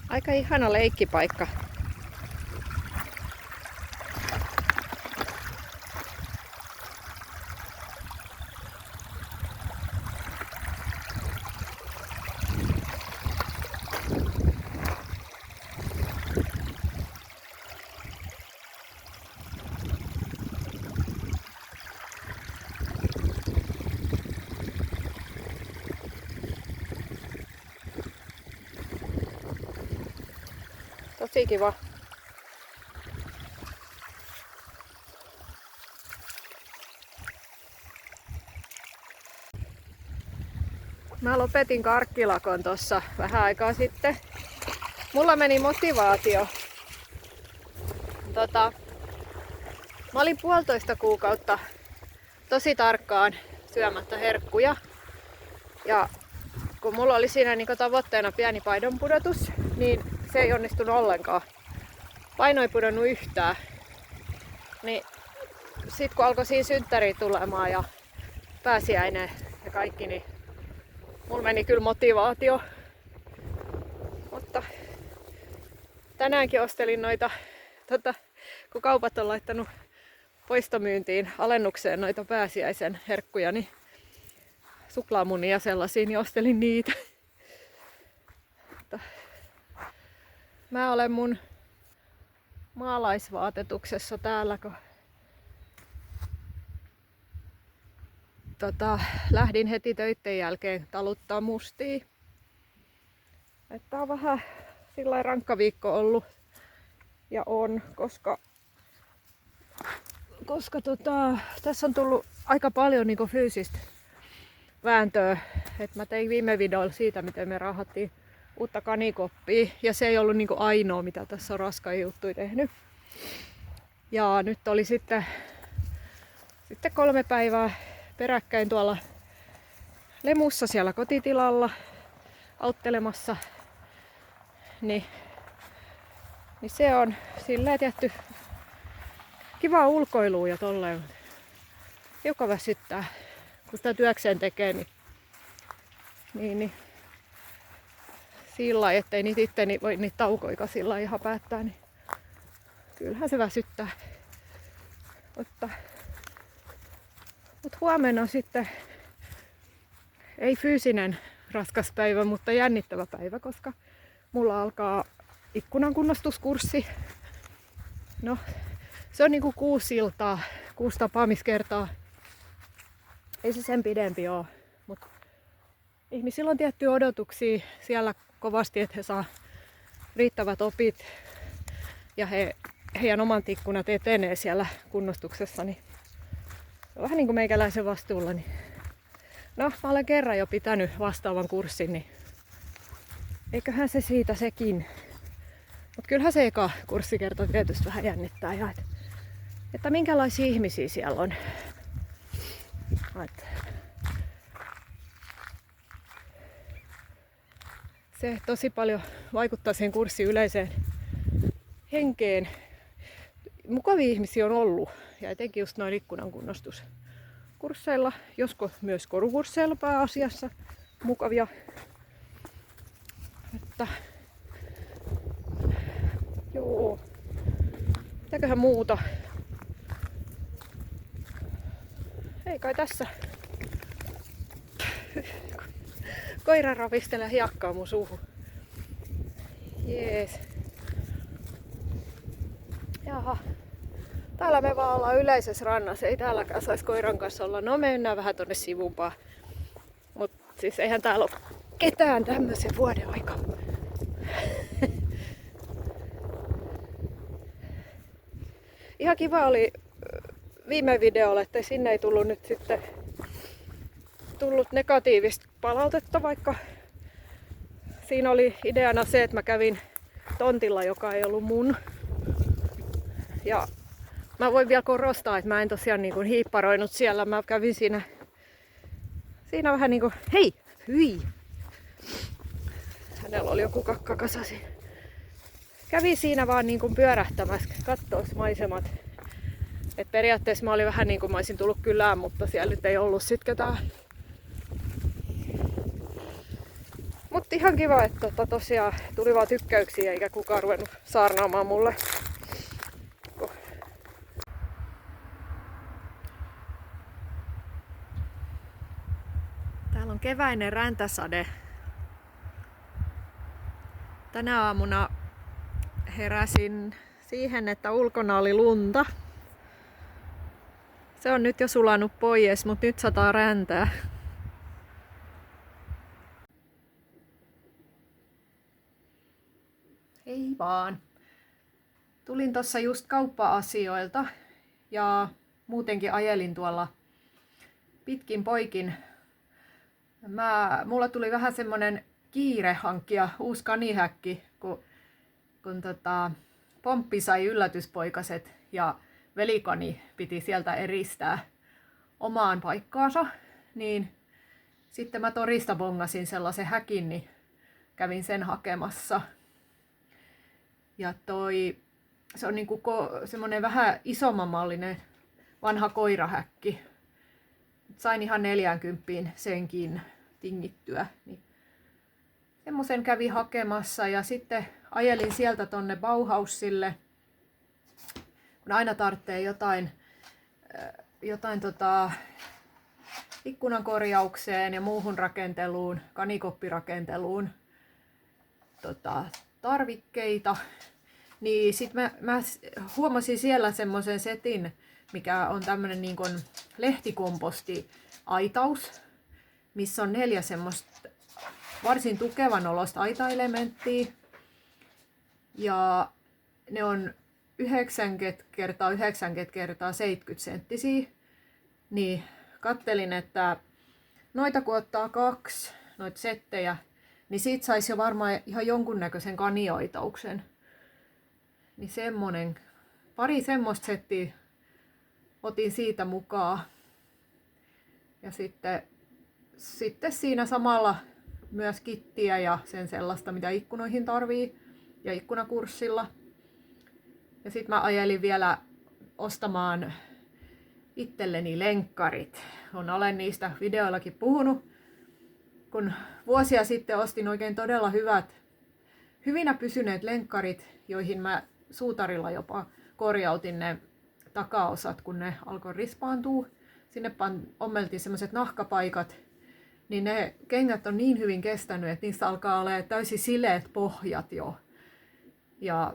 Aika ihana leikkipaikka. Tosi kiva. Mä lopetin karkkilakon tossa vähän aikaa sitten. Mulla meni motivaatio. Mä olin 1,5 kuukautta tosi tarkkaan syömättä herkkuja. Ja kun mulla oli siinä niinku tavoitteena pieni painonpudotus, niin se ei onnistunut ollenkaan. Paino ei pudonnut yhtään. Niin sit kun alkoi siinä synttäriä tulemaan ja pääsiäinen ja kaikki, niin mulla meni kyllä motivaatio. Mutta tänäänkin ostelin noita, kun kaupat on laittanut poistomyyntiin alennukseen noita pääsiäisen herkkuja, niin suklaamunia sellaisia, niin ostelin niitä. Mä olen mun maalaisvaatetuksessa täällä, kun lähdin heti töitten jälkeen taluttaa mustia. Että on vähän sillä rankka viikko ollut ja on, koska tässä on tullut aika paljon niinku fyysistä vääntöä. Et mä tein viime videolla siitä, miten me raahattiin uutta kanikoppia ja se ei ollut niinku ainoa, mitä tässä on raskaita juttuja tehnyt. Ja nyt oli sitten 3 päivää peräkkäin tuolla Lemussa siellä kotitilalla auttelemassa. Niin se on silleen tietty kiva ulkoilua ja tolleen. Joka väsyttää, kun sitä työkseen tekee, niin sillä lailla, ettei niitä itteni voi niitä taukoika sillä lailla ihan päättää, niin kyllähän se väsyttää. Mutta huomenna on sitten ei fyysinen raskas päivä, mutta jännittävä päivä, koska mulla alkaa ikkunan kunnostuskurssi. No, se on niinku 6 iltaa, 6 tapaamiskertaa. Ei se sen pidempi ole, mutta ihmisillä on tiettyjä odotuksia siellä kovasti, että he saa riittävät opit ja heidän omat ikkunat etenee siellä kunnostuksessa. Niin se on vähän niin kuin meikäläisen vastuulla. Niin no, mä olen kerran jo pitänyt vastaavan kurssin, niin eiköhän se siitä sekin. Mutta kyllähän se eka kurssikerta tietysti vähän jännittää. Ja että minkälaisia ihmisiä siellä on. Se tosi paljon vaikuttaa siihen kurssin yleiseen henkeen. Mukavia ihmisiä on ollut. Ja etenkin just noin ikkunan kunnostuskursseilla. Joskus myös korukursseilla pääasiassa mukavia. Että joo. Mitäköhän muuta? Ei kai tässä. Koira ravistelee hiekkaa mun suuhun. Jees. Jaha. Täällä me vaan ollaan yleisessä rannassa. Ei täälläkään saisi koiran kanssa olla. No mennään vähän tonne sivumpaan. Mut siis eihän täällä ole ketään tämmöisen vuoden aikaa. Ihan kiva oli viime videolla, että sinne ei tullut nyt sitten negatiivista palautetta, vaikka siinä oli ideana se, että mä kävin tontilla, joka ei ollut mun. Ja mä voin vielä korostaa, että mä en tosiaan niin kuin hiipparoinut siellä. Mä kävin siinä vähän niin kuin, hei, hyi! Hänellä oli joku kakkakasa siinä. Kävin siinä vaan niin kuin pyörähtämässä, kattois maisemat. Et periaatteessa mä olin vähän niin kuin mä olisin tullut kylään, mutta siellä nyt ei ollut sit ketään. Mut Mutta ihan kiva, että tosiaan tuli vaan tykkäyksiä eikä kukaan ruvennut saarnaamaan mulle. Täällä on keväinen räntäsade. Tänä aamuna heräsin siihen, että ulkona oli lunta. Se on nyt jo sulanut pois, mutta nyt sataa räntää. Hei vaan. Tulin tossa just kauppa-asioilta ja muutenkin ajelin tuolla pitkin poikin. Mulla tuli vähän semmonen kiire hankkia uusi kanihäkki, kun Pomppi sai yllätyspoikaset ja velikani piti sieltä eristää omaan paikkaansa, niin sitten mä torista bongasin sellaisen häkin, niin kävin sen hakemassa. Ja se on niinku semmonen vähän isomman mallinen vanha koirahäkki. Sain ihan 40 senkin tingittyä. Niin semmosen kävin hakemassa ja sitten ajelin sieltä tonne Bauhausille. Kun aina tarvitsee jotain ikkunan korjaukseen ja muuhun rakenteluun, kanikoppirakenteluun tarvikkeita. Niin sit mä huomasin siellä semmoisen setin, mikä on tämmönen niin kuin lehtikomposti-aitaus, missä on 4 semmoista varsin tukevan olosta aitaelementtiä. Ja ne on 90 x 90 x 70 senttisiä. Niin kattelin, että noita kun ottaa 2, noita settejä, niin siitä saisi jo varmaan ihan jonkunnäköisen kanioitauksen. Niin pari semmoista settiä otin siitä mukaan. Ja sitten siinä samalla myös kittiä ja sen sellaista, mitä ikkunoihin tarvii ja ikkunakurssilla. Ja sitten mä ajelin vielä ostamaan itselleni lenkkarit. Olen niistä videoillakin puhunut. Kun vuosia sitten ostin oikein todella hyvinä pysyneet lenkkarit, joihin mä suutarilla jopa korjautin ne takaosat, kun ne alkoi rispaantua. Sinne ommeltiin semmoiset nahkapaikat, niin ne kengät on niin hyvin kestänyt, että niissä alkaa olla täysin sileät pohjat jo. Ja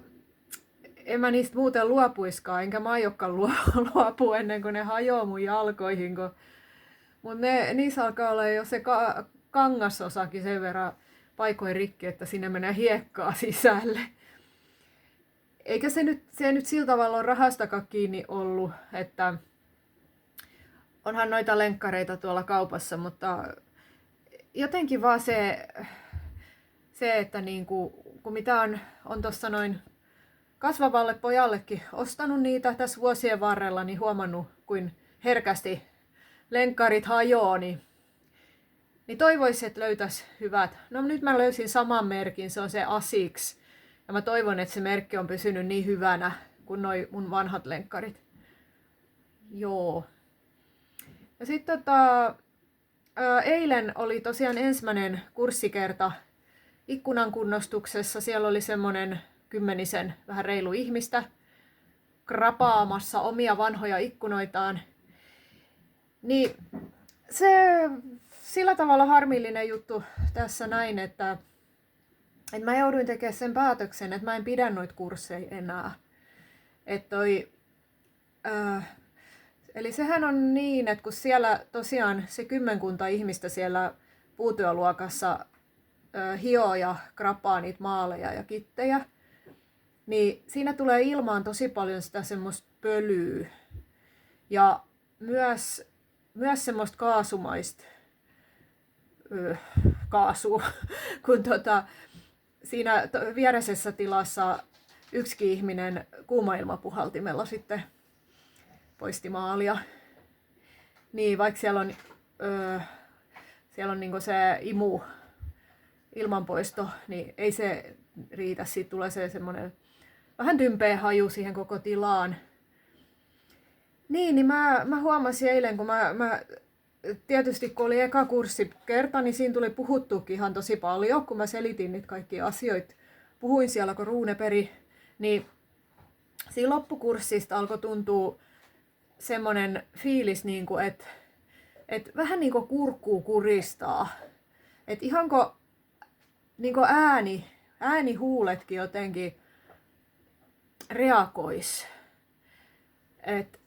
en mä niistä muuten luopuiskaan, enkä mä aiokkaan luopua ennen kuin ne hajoaa mun jalkoihin. Mutta niissä alkaa olla jo se kangasosakin sen verran paikoin rikki, että sinne menee hiekkaa sisälle. Eikä se nyt sillä tavalla ole rahastakaan kiinni ollut, että onhan noita lenkkareita tuolla kaupassa, mutta jotenkin vaan se että niinku, kun mitä on tuossa noin kasvavalle pojallekin ostanut niitä tässä vuosien varrella, niin huomannut, kuin herkästi lenkkarit hajoaa, niin toivoisin, että löytäisi hyvät. No nyt mä löysin saman merkin, se on se Asics. Ja mä toivon, että se merkki on pysynyt niin hyvänä kuin noi mun vanhat lenkkarit. Joo. Ja sitten eilen oli tosiaan ensimmäinen kurssikerta ikkunan kunnostuksessa. Siellä oli semmonen 10 vähän reilu ihmistä krapaamassa omia vanhoja ikkunoitaan. Niin se sillä tavalla harmillinen juttu tässä näin, että mä jouduin tekemään sen päätöksen, että mä en pidä noita kursseja enää. Eli sehän on niin, että kun siellä tosiaan se 10 ihmistä siellä puutyöluokassa hioo ja krapaa niitä maaleja ja kittejä, niin siinä tulee ilmaan tosi paljon sitä semmoista pölyä ja myös semmoista kaasumaista kaasua, kun siinä viereisessä tilassa yksikin ihminen kuumailmapuhaltimella sitten poisti maalia. Niin vaikka siellä on niinku se ilmanpoisto, niin ei se riitä. Siitä tulee se semmoinen vähän tympeä haju siihen koko tilaan. Niin mä huomasin eilen, kun mä tietysti kun oli eka kurssikerta, niin siinä tuli puhuttuukin ihan tosi paljon, kun mä selitin niitä kaikkia asioita. Puhuin siellä, kun Ruuneperi, niin siinä loppukurssista alkoi tuntua semmoinen fiilis, niin että vähän niin kuin kurkkuu kuristaa. Että ihan kuin niin kuin äänihuuletkin jotenkin reagois. Et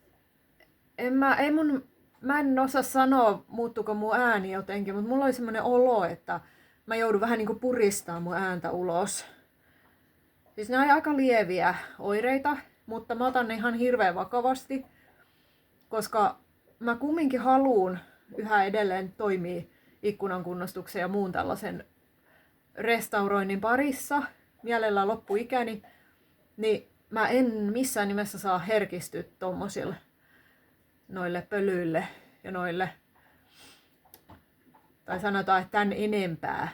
mä en osaa sanoa, muuttuuko mun ääni jotenkin, mutta mulla oli semmoinen olo, että mä joudun vähän niin kuin puristamaan mun ääntä ulos. Siis nämä on aika lieviä oireita, mutta mä otan ne ihan hirveän vakavasti, koska mä kumminkin haluun yhä edelleen toimia ikkunan kunnostuksen ja muun tällaisen restauroinnin parissa mielellään loppuikäni, niin mä en missään nimessä saa herkistyä tommosille noille pölyille ja noille, tai sanotaan, että tän enempää.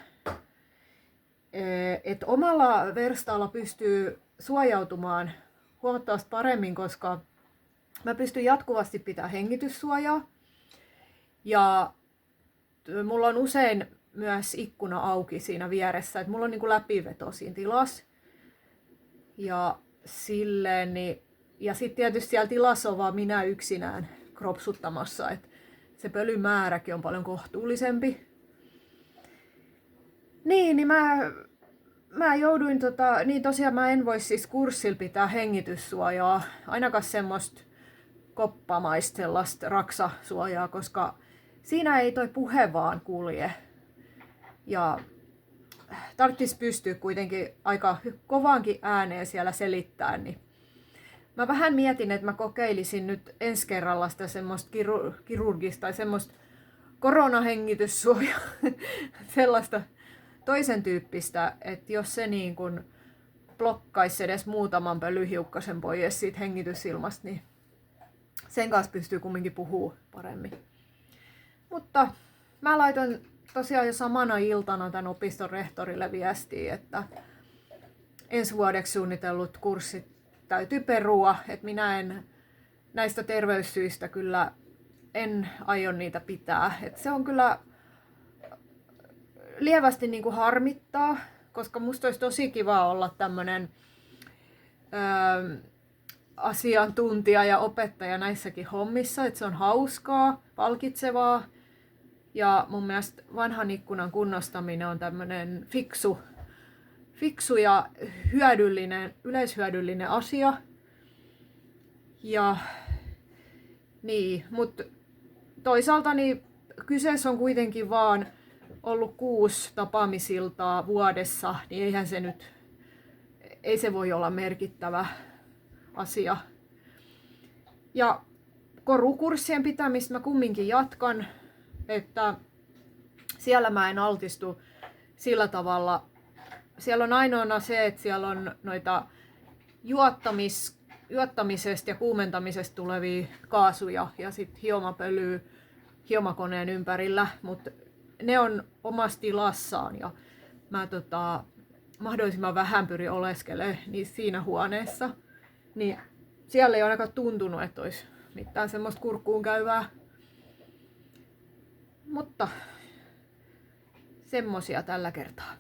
Et omalla verstaalla pystyy suojautumaan huomattavasti paremmin, koska mä pystyn jatkuvasti pitämään hengityssuojaa. Ja mulla on usein myös ikkuna auki siinä vieressä, että mulla on niin kuin läpiveto siinä tilassa. Ja silleen, niin, ja sitten tietysti siellä tilassa on vaan minä yksinään kropsuttamassa, että se pölymääräkin on paljon kohtuullisempi. Niin mä jouduin niin tosiaan mä en voi siis kurssilla pitää hengityssuojaa, ainakaan semmoista koppamaista sellaista raksasuojaa, koska siinä ei toi puhe vaan kulje. Ja tarvitsisi pystyä kuitenkin aika kovaankin ääneen siellä selittämään, niin mä vähän mietin, että mä kokeilisin nyt ensi kerralla sitä semmoista kirurgista tai semmoista koronahengityssuojaa, sellaista toisen tyyppistä, että jos se niin kuin blokkaisi edes muutaman pölyhiukkasen pois siitä hengitysilmasta, niin sen kanssa pystyy kumminkin puhumaan paremmin. Mutta mä laitoin tosiaan jo samana iltana tämän opiston rehtorille viestiä, että ensi vuodeksi suunnitellut kurssit täytyy perua, että minä en näistä terveyssyistä kyllä en aio niitä pitää. Että se on kyllä lievästi niin kuin harmittaa, koska musta olisi tosi kiva olla tämmönen asiantuntija ja opettaja näissäkin hommissa, että se on hauskaa, palkitsevaa. Ja mun mielestä vanhan ikkunan kunnostaminen on tämmönen fiksu ja yleishyödyllinen asia. Ja niin, mutta toisaalta niin kyseessä on kuitenkin vaan ollut 6 tapaamisiltaa vuodessa, niin eihän se nyt, ei se voi olla merkittävä asia. Ja korukurssien pitämistä mä kumminkin jatkan, että siellä mä en altistu sillä tavalla. Siellä on ainoana se, että siellä on noita juottamisesta ja kuumentamisesta tulevia kaasuja ja sitten hiomapölyä hiomakoneen ympärillä, mutta ne on omassa tilassaan ja mä mahdollisimman vähän pyrin oleskelemaan niissä siinä huoneessa. Niin siellä ei ole ainakaan tuntunut, että olisi mitään semmoista kurkkuun käyvää. Mutta semmosia tällä kertaa.